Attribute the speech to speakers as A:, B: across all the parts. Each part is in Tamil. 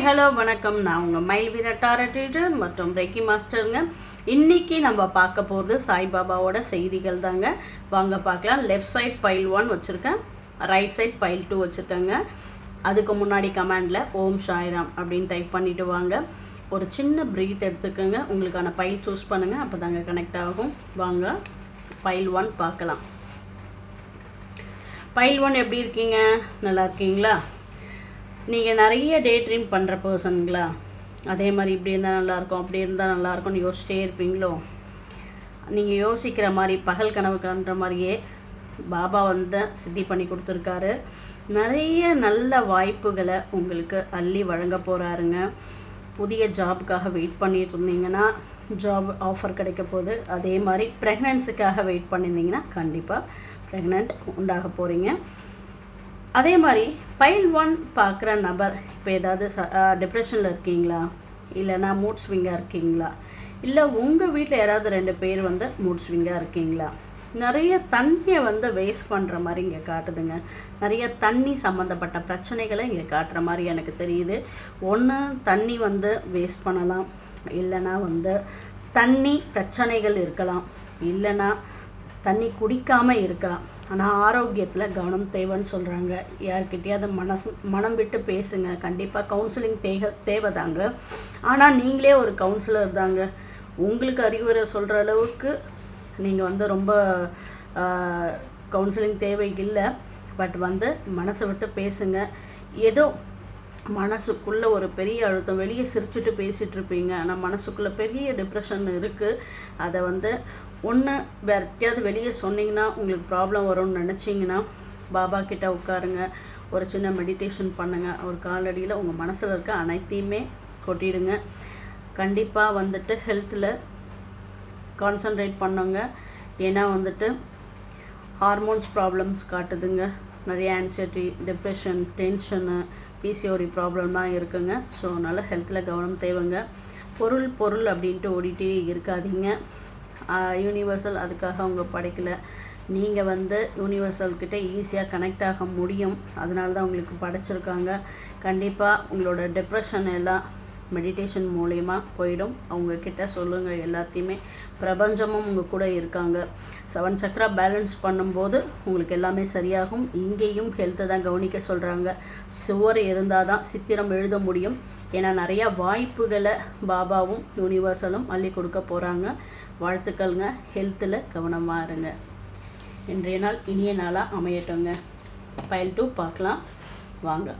A: ஹலோ வணக்கம். நான் உங்கள் மயில்வீர டாரட் ரீடர் மற்றும் ரெக்கி மாஸ்டருங்க. இன்றைக்கி நம்ம பார்க்க போகிறது சாய்பாபாவோட செய்திகள் தாங்க. வாங்க பார்க்கலாம். லெஃப்ட் சைட் பைல் 1 வச்சுருக்கேன், ரைட் சைட் பைல் 2 வச்சுருக்கேங்க. அதுக்கு முன்னாடி கமெண்டில் ஓம் சாய்ராம் அப்படின்னு டைப் பண்ணிவிட்டு வாங்க. ஒரு சின்ன ப்ரீத் எடுத்துக்கோங்க. உங்களுக்கான பைல் சூஸ் பண்ணுங்கள், அப்போ தாங்க கனெக்ட் ஆகும். வாங்க பைல் 1 பார்க்கலாம். பைல் 1 எப்படி இருக்கீங்க? நல்லா இருக்கீங்களா? நீங்கள் நிறைய டே ட்ரீம் பண்ணுற பர்சனுங்களா? அதே மாதிரி இப்படி இருந்தால் நல்லாயிருக்கும், அப்படி இருந்தால் நல்லாயிருக்கும்னு யோசிச்சிட்டே இருப்பீங்களோ? நீங்கள் யோசிக்கிற மாதிரி பகல் கனவு காண்ற மாதிரியே பாபா சித்தி பண்ணி கொடுத்துருக்காரு. நிறைய நல்ல வாய்ப்புகளை உங்களுக்கு அள்ளி வழங்க போகிறாருங்க. புதிய ஜாபுக்காக வெயிட் பண்ணிட்டு இருந்தீங்கன்னா ஜாப் ஆஃபர் கிடைக்க போகுது. அதே மாதிரி ப்ரெக்னன்சிக்காக வெயிட் பண்ணியிருந்தீங்கன்னா கண்டிப்பாக ப்ரெக்னென்ட் உண்டாக போகிறீங்க. அதே மாதிரி பைல் 1 பார்க்குற நபர் இப்போ ஏதாவது டிப்ரெஷனில் இருக்கீங்களா? இல்லைனா மூட் ஸ்விங்காக இருக்கீங்களா? இல்லை உங்கள் வீட்டில் யாராவது 2 பேர் மூட் ஸ்விங்காக இருக்கீங்களா? நிறைய தண்ணியை வேஸ்ட் பண்ணுற மாதிரி இங்கே காட்டுதுங்க. நிறைய தண்ணி சம்மந்தப்பட்ட பிரச்சனைகளை இங்கே காட்டுற மாதிரி எனக்கு தெரியுது. ஒன்று தண்ணி வேஸ்ட் பண்ணலாம், இல்லைனா தண்ணி பிரச்சனைகள் இருக்கலாம், இல்லைனா தண்ணி குடிக்காமல் இருக்கலாம். ஆனால் ஆரோக்கியத்தில் கவனம் தேவைன்னு சொல்கிறாங்க. யார்கிட்டையாவது மனம் விட்டு பேசுங்க. கண்டிப்பாக கவுன்சிலிங் தேவைதாங்க. ஆனால் நீங்களே ஒரு கவுன்சிலர் தாங்க. உங்களுக்கு அறிவுரை சொல்கிற அளவுக்கு நீங்கள் ரொம்ப கவுன்சிலிங் தேவை இல்லை. பட் மனசை விட்டு பேசுங்க. ஏதோ மனசுக்குள்ளே ஒரு பெரிய அழுத்தம், வெளியே சிரிச்சுட்டு பேசிகிட்டு இருப்பீங்க, ஆனால் மனசுக்குள்ளே பெரிய டிப்ரெஷன் இருக்குது. அதை ஒன்று வேறுயாவது வெளியே சொன்னிங்கன்னா உங்களுக்கு ப்ராப்ளம் வரும்னு நினச்சிங்கன்னா பாபா கிட்ட உட்காருங்க, ஒரு சின்ன மெடிடேஷன் பண்ணுங்கள். ஒரு காலடியில் உங்கள் மனசில் இருக்க அனைத்தையுமே கொட்டிடுங்க. கண்டிப்பாக ஹெல்த்தில் கான்சன்ட்ரேட் பண்ணுங்க. ஏன்னா ஹார்மோன்ஸ் ப்ராப்ளம்ஸ் காட்டுதுங்க. நிறைய ஆன்சைட்டி, டிப்ரெஷன், டென்ஷனு, பிசிஓடி ப்ராப்ளம்லாம் இருக்குங்க. ஸோ அதனால் ஹெல்த்தில் கவனம் தேவைங்க. பொருள் அப்படின்ட்டு ஓடிட்டே இருக்காதீங்க. யூனிவர்சல் அதுக்காக அவங்க படைக்கலை. நீங்கள் யூனிவர்சல்கிட்ட ஈஸியாக கனெக்ட் ஆக முடியும். அதனால தான் உங்களுக்கு படைச்சிருக்காங்க. கண்டிப்பாக உங்களோட டிப்ரெஷன் எல்லாம் மெடிடேஷன் மூலயமா போயிடும். அவங்கக்கிட்ட சொல்லுங்கள் எல்லாத்தையுமே. பிரபஞ்சமும் உங்கள் கூட இருக்காங்க. 7 சக்ரா பேலன்ஸ் பண்ணும்போது உங்களுக்கு எல்லாமே சரியாகும். இங்கேயும் ஹெல்த்தை தான் கவனிக்க சொல்கிறாங்க. சுவர் இருந்தால் தான் சித்திரம் எழுத முடியும். ஏன்னா நிறையா வாய்ப்புகளை பாபாவும் யூனிவர்சலும் அள்ளி கொடுக்க போகிறாங்க. வாழ்த்துக்கள்ங்க. ஹெல்த்தில் கவனமாக இருங்க. இன்றைய நாள் இனிய நாளாக அமையட்டுங்க. பைல் 2 பார்க்கலாம் வாங்க.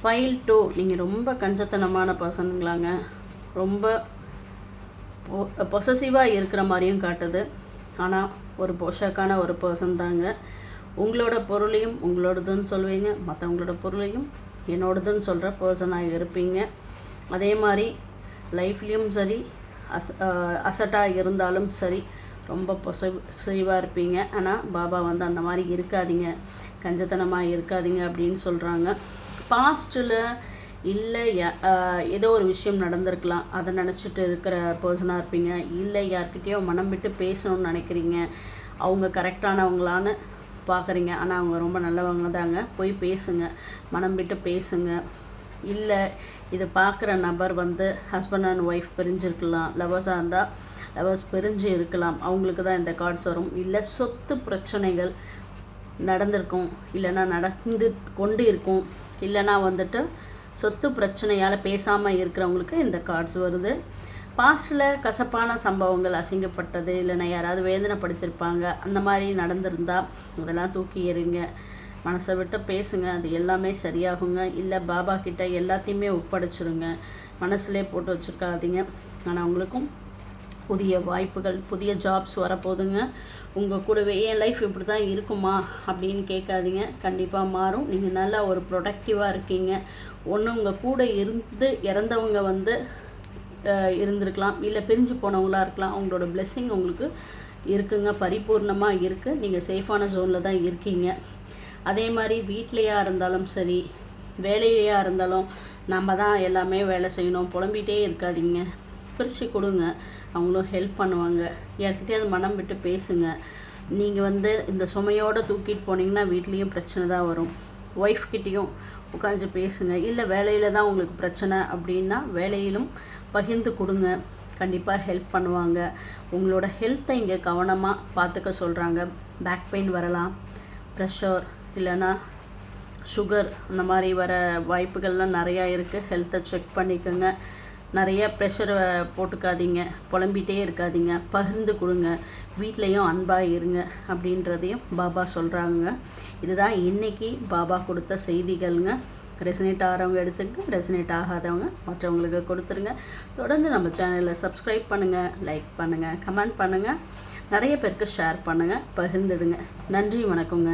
A: ஃபைல் 2 நீங்கள் ரொம்ப கஞ்சத்தனமான பர்சனுங்களாங்க. ரொம்ப பொசசிவாக இருக்கிற மாதிரியும் காட்டுது. ஆனால் ஒரு போஷாக்கான ஒரு பர்சன் தாங்க. உங்களோட பொருளையும் உங்களோடதுன்னு சொல்லுவீங்க, மற்றவங்களோட பொருளையும் என்னோடதுன்னு சொல்கிற பர்சனாக இருப்பீங்க. அதே மாதிரி லைஃப்லேயும் சரி, அசட்டாக இருந்தாலும் சரி, ரொம்ப பொசசிவாக இருப்பீங்க. ஆனால் பாபா அந்த மாதிரி இருக்காதீங்க, கஞ்சத்தனமாக இருக்காதீங்க அப்படின்னு சொல்கிறாங்க. பாஸ்ட்டில் இல்லை ஏதோ ஒரு விஷயம் நடந்திருக்கலாம், அதை நினச்சிட்டு இருக்கிற பர்சனாக இருப்பீங்க. இல்லை யார்கிட்டயோ மனம் விட்டு பேசணும்னு நினைக்கிறீங்க, அவங்க கரெக்டானவங்களான்னு பார்க்குறீங்க, ஆனால் அவங்க ரொம்ப நல்லவங்க தாங்க. போய் பேசுங்க, மனம் விட்டு பேசுங்க. இல்லை இது பார்க்குற நபர் ஹஸ்பண்ட் அண்ட் ஒய்ஃப் பிரிஞ்சிருக்கலாம், லவர்ஸாக இருந்தால் லவர்ஸ் பிரிஞ்சு இருக்கலாம், அவங்களுக்கு தான் இந்த கார்ட்ஸ் வரும். இல்லை சொத்து பிரச்சனைகள் நடந்திருக்கும், இல்லைன்னா நடந்து கொண்டு இருக்கும், இல்லைனா சொத்து பிரச்சனையால் பேசாமல் இருக்கிறவங்களுக்கு இந்த கார்ட்ஸ் வருது. பாஸ்ட்டில் கசப்பான சம்பவங்கள், அசிங்கப்பட்டது, இல்லைன்னா யாராவது வேதனைப்படுத்தியிருப்பாங்க, அந்த மாதிரி நடந்திருந்தால் அதெல்லாம் தூக்கி எறிங்க. மனசை விட்டு பேசுங்க, அது எல்லாமே சரியாகுங்க. இல்லை பாபா கிட்ட எல்லாத்தையுமே ஒப்படைச்சிருங்க, மனசுலே போட்டு வச்சுருக்காதீங்க. ஆனால் அவங்களுக்கும் புதிய வாய்ப்புகள், புதிய ஜாப்ஸ் வரப்போகுதுங்க. உங்கள் கூடவே என் லைஃப் இப்படி தான் இருக்குமா அப்படின்னு கேட்காதீங்க. கண்டிப்பாக மாறும். நீங்கள் நல்லா ஒரு ப்ரொடக்டிவாக இருக்கீங்க. ஒன்று உங்கள் கூட இருந்து இறந்தவங்க இருந்திருக்கலாம், இல்லை பிரிஞ்சு போனவங்களாக இருக்கலாம். அவங்களோட பிளெஸ்ஸிங் உங்களுக்கு இருக்குங்க, பரிபூர்ணமாக இருக்குது. நீங்கள் சேஃபான ஜோனில் தான் இருக்கீங்க. அதே மாதிரி வீட்லையாக இருந்தாலும் சரி, வேலையாக இருந்தாலும் நம்ம தான் எல்லாமே வேலை செய்யணும், புலம்பிகிட்டே இருக்காதீங்க. பிரித்து கொடுங்க, அவங்களும் ஹெல்ப் பண்ணுவாங்க. யார்கிட்டயாவது மனம் விட்டு பேசுங்க. நீங்கள் இந்த சுமையோடு தூக்கிட்டு போனீங்கன்னா வீட்லேயும் பிரச்சனை தான் வரும். ஒய்ஃப்கிட்டேயும் உட்காந்து பேசுங்க. இல்லை வேலையில் தான் உங்களுக்கு பிரச்சனை அப்படின்னா வேலையிலும் பகிர்ந்து கொடுங்க. கண்டிப்பாக ஹெல்ப் பண்ணுவாங்க. உங்களோட ஹெல்த்தை இங்கே கவனமாக பார்த்துக்க சொல்கிறாங்க. பேக் பெயின் வரலாம், ப்ரெஷர் இல்லைன்னா சுகர், அந்த மாதிரி வர வாய்ப்புகள்லாம் நிறையா இருக்குது. ஹெல்த்தை செக் பண்ணிக்கோங்க. நிறைய ப்ரெஷரை போட்டுக்காதீங்க, புலம்பிகிட்டே இருக்காதீங்க, பகிர்ந்து கொடுங்க, வீட்லேயும் அன்பாக இருங்க அப்படின்றதையும் பாபா சொல்கிறாங்க. இதுதான் இன்றைக்கி பாபா கொடுத்த செய்திகள்ங்க. ரெசனேட் ஆகிறவங்க எடுத்துக்க, ரெசனேட் ஆகாதவங்க மற்றவங்களுக்கு கொடுத்துருங்க. தொடர்ந்து நம்ம சேனலில் சப்ஸ்கிரைப் பண்ணுங்கள், லைக் பண்ணுங்கள், கமெண்ட் பண்ணுங்கள், நிறைய பேருக்கு ஷேர் பண்ணுங்கள், பகிர்ந்துடுங்க. நன்றி, வணக்கங்க.